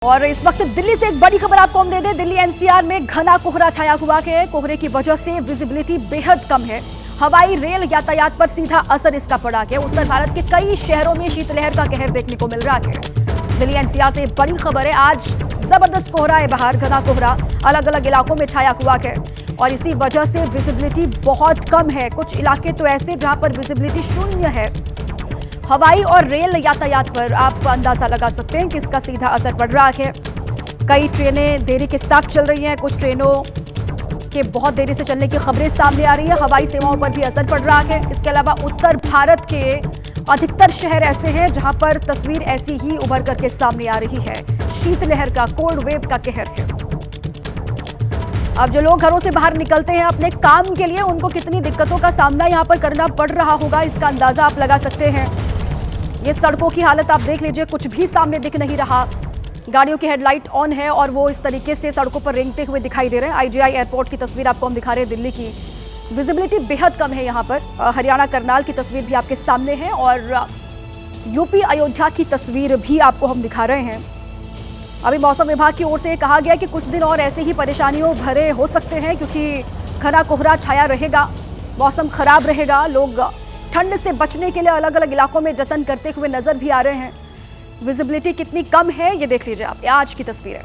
और इस वक्त दिल्ली से एक बड़ी खबर आपको हम दे दें। दिल्ली एनसीआर में घना कोहरा छाया हुआ है। कोहरे की वजह से विजिबिलिटी बेहद कम है। हवाई रेल यातायात पर सीधा असर इसका पड़ा है। उत्तर भारत के कई शहरों में शीतलहर का कहर देखने को मिल रहा है। दिल्ली एनसीआर से बड़ी खबर है। आज जबरदस्त कोहरा है बाहर, घना कोहरा अलग अलग इलाकों में छाया हुआ है और इसी वजह से विजिबिलिटी बहुत कम है। कुछ इलाके तो ऐसे जहां पर विजिबिलिटी शून्य है। हवाई और रेल यातायात पर आप अंदाजा लगा सकते हैं कि इसका सीधा असर पड़ रहा है। कई ट्रेनें देरी के साथ चल रही हैं, कुछ ट्रेनों के बहुत देरी से चलने की खबरें सामने आ रही हैं। हवाई सेवाओं पर भी असर पड़ रहा है। इसके अलावा उत्तर भारत के अधिकतर शहर ऐसे हैं जहां पर तस्वीर ऐसी ही उभर करके सामने आ रही है। शीतलहर का, कोल्ड वेव का कहर है। अब जो लोग घरों से बाहर निकलते हैं अपने काम के लिए, उनको कितनी दिक्कतों का सामना यहां पर करना पड़ रहा होगा, इसका अंदाजा आप लगा सकते हैं। ये सड़कों की हालत आप देख लीजिए, कुछ भी सामने दिख नहीं रहा। गाड़ियों की हेडलाइट ऑन है और वो इस तरीके से सड़कों पर रेंगते हुए दिखाई दे रहे हैं। आईजीआई एयरपोर्ट की तस्वीर आपको हम दिखा रहे हैं। दिल्ली की विजिबिलिटी बेहद कम है यहाँ पर। हरियाणा करनाल की तस्वीर भी आपके सामने है और यूपी अयोध्या की तस्वीर भी आपको हम दिखा रहे हैं। अभी मौसम विभाग की ओर से कहा गया कि कुछ दिन और ऐसे ही परेशानियों भरे हो सकते हैं, क्योंकि घना कोहरा छाया रहेगा, मौसम खराब रहेगा। लोग ठंड से बचने के लिए अलग अलग इलाकों में जतन करते हुए नजर भी आ रहे हैं। विजिबिलिटी कितनी कम है ये देख लीजिए आप। आज की तस्वीर है।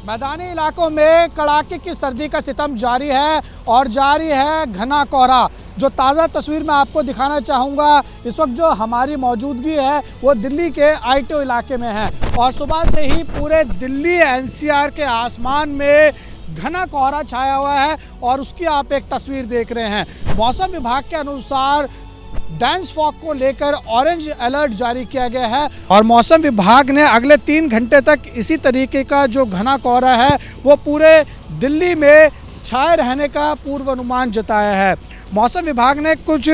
मैदानी इलाकों में कड़ाके की सर्दी का सितम जारी है और जारी है घना कोहरा। जो ताज़ा तस्वीर मैं आपको दिखाना चाहूँगा, इस वक्त जो हमारी मौजूदगी है वो दिल्ली के आईटीओ इलाके में है और सुबह से ही पूरे दिल्ली एनसीआर के आसमान में घना कोहरा छाया हुआ है और उसकी आप एक तस्वीर देख रहे हैं। मौसम विभाग के अनुसार डेंस फॉग को लेकर ऑरेंज अलर्ट जारी किया गया है और मौसम विभाग ने अगले 3 घंटे तक इसी तरीके का जो घना कोहरा है वो पूरे दिल्ली में छाए रहने का पूर्वानुमान जताया है। मौसम विभाग ने कुछ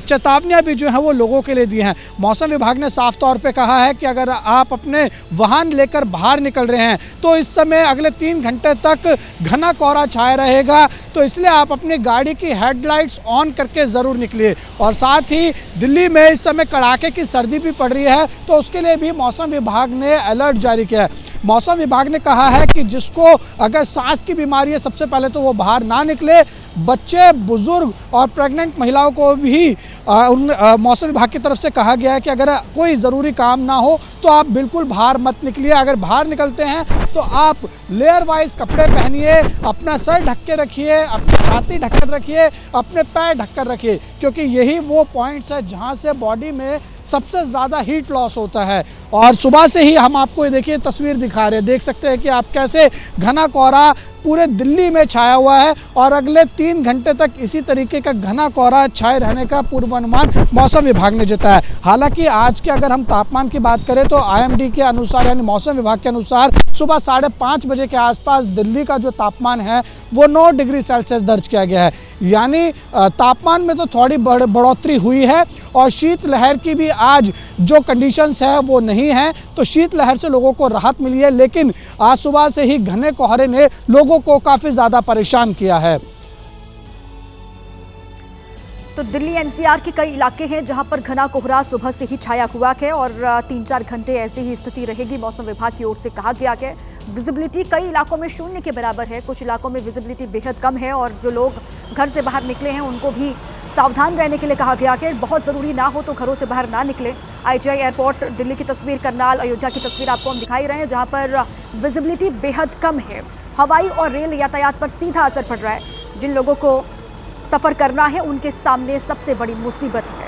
चेतावनियां भी जो है वो लोगों के लिए दी हैं। मौसम विभाग ने साफ तौर पे कहा है कि अगर आप अपने वाहन लेकर बाहर निकल रहे हैं तो इस समय अगले 3 घंटे तक घना कोहरा छाया रहेगा, तो इसलिए आप अपनी गाड़ी की हेडलाइट्स ऑन करके ज़रूर निकलिए। और साथ ही दिल्ली में इस समय कड़ाके की सर्दी भी पड़ रही है, तो उसके लिए भी मौसम विभाग ने अलर्ट जारी किया है। मौसम विभाग ने कहा है कि जिसको अगर सांस की बीमारी है, सबसे पहले तो वो बाहर ना निकले। बच्चे, बुजुर्ग और प्रेग्नेंट महिलाओं को भी मौसम विभाग की तरफ से कहा गया है कि अगर कोई ज़रूरी काम ना हो तो आप बिल्कुल बाहर मत निकलिए। अगर बाहर निकलते हैं तो आप लेयर वाइज कपड़े पहनिए, अपना सर ढक के रखिए, अपनी छाती ढक कर रखिए, अपने पैर ढक कर रखिए, क्योंकि यही वो पॉइंट्स है जहाँ से बॉडी में सबसे ज़्यादा हीट लॉस होता है। और सुबह से ही हम आपको ये देखिए तस्वीर दिखा रहे हैं, देख सकते हैं कि आप कैसे घना कोहरा पूरे दिल्ली में छाया हुआ है और अगले 3 घंटे तक इसी तरीके का घना कोहरा छाए रहने का पूर्वानुमान मौसम विभाग ने जताया। हालांकि आज के अगर हम तापमान की बात करें तो आईएमडी के अनुसार यानी मौसम विभाग के अनुसार सुबह 5:30 बजे के आसपास दिल्ली का जो तापमान है वो 9 डिग्री सेल्सियस दर्ज किया गया है। यानी तापमान में तो थोड़ी बढ़ोतरी हुई है और शीतलहर की भी आज जो कंडीशंस है वो नहीं है, तो शीतलहर से लोगों को राहत मिली है। लेकिन आज सुबह से ही घने कोहरे ने लोगों को काफ़ी ज़्यादा परेशान किया है। तो दिल्ली एनसीआर के कई इलाके हैं जहां पर घना कोहरा सुबह से ही छाया हुआ है और 3-4 घंटे ऐसी ही स्थिति रहेगी। मौसम विभाग की ओर से कहा गया है विजिबिलिटी कई इलाकों में शून्य के बराबर है, कुछ इलाकों में विजिबिलिटी बेहद कम है और जो लोग घर से बाहर निकले हैं उनको भी सावधान रहने के लिए कहा गया कि बहुत ज़रूरी ना हो तो घरों से बाहर ना निकले। आईजीआई एयरपोर्ट दिल्ली की तस्वीर, करनाल, अयोध्या की तस्वीर आपको हम दिखाई रहे हैं जहाँ पर विजिबिलिटी बेहद कम है। हवाई और रेल यातायात पर सीधा असर पड़ रहा है। जिन लोगों को सफ़र करना है उनके सामने सबसे बड़ी मुसीबत है।